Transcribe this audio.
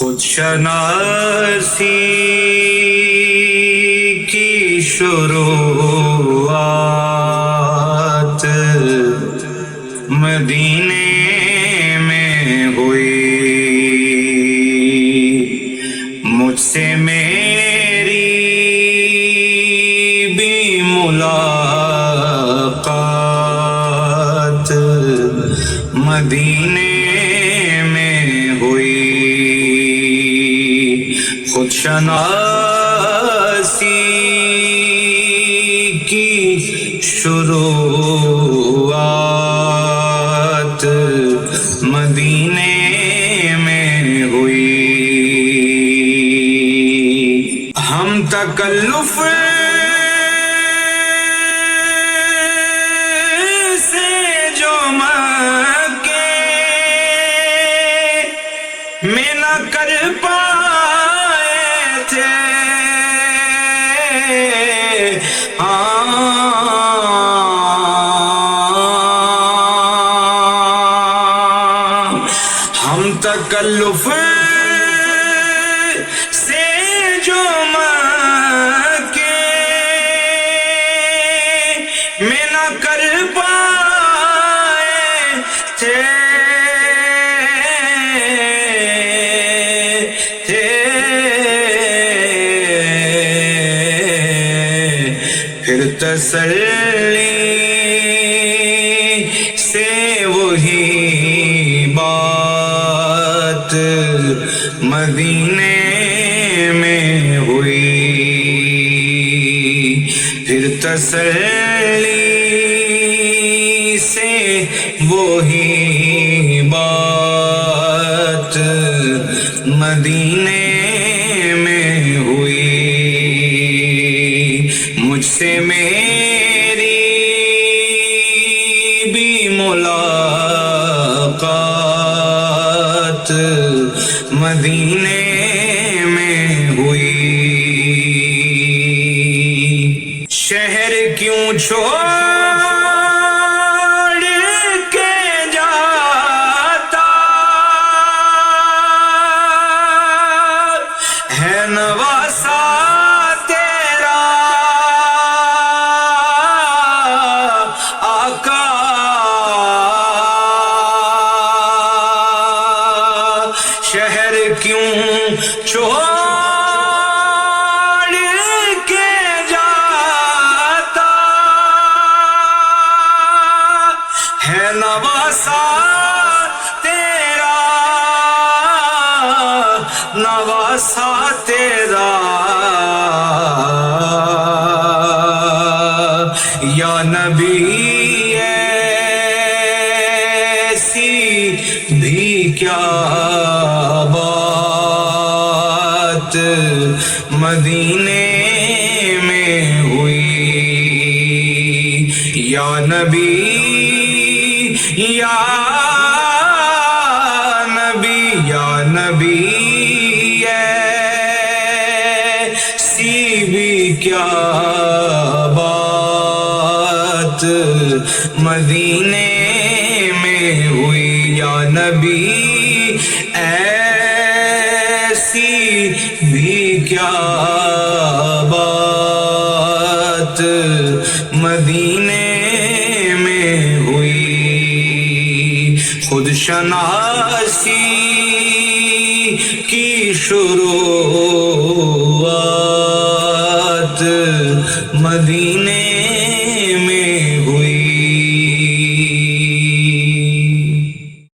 خود شناسی کی شروعات مدینے میں ہوئی، مجھ سے میری بھی ملاقات مدینے میں ہوئی، خود شناسی کی شروعات مدینے میں ہوئی۔ ہم تکلف سے جو مکے میں نہ کر پائے تھے، ہم تکلف سے جو مکے میں نہ کر پائے تھے، پھر تسلی سے وہی بات مدینے میں ہوئی، پھر تسلی سے وہی بات مدینے میں ہوئی، مجھ سے میری بھی ملاقات مدینے میں ہوئی۔ شہر کیوں چھوڑ کے جاتا ہے نواسا تیرا آقا، شہر کیوں چھوڑ کے جاتا ہے نواسا تیرا، نواسا تیرا، یا نبی ایسی بھی کیا بات مدینے میں ہوئی، یا نبی یا نبی یا نبی ایسی بھی کیا بات مدینے میں ہوئی، یا نبی ایسی بھی کیا بات مدینے میں ہوئی، خود شناسی کی شروعات مدینے میں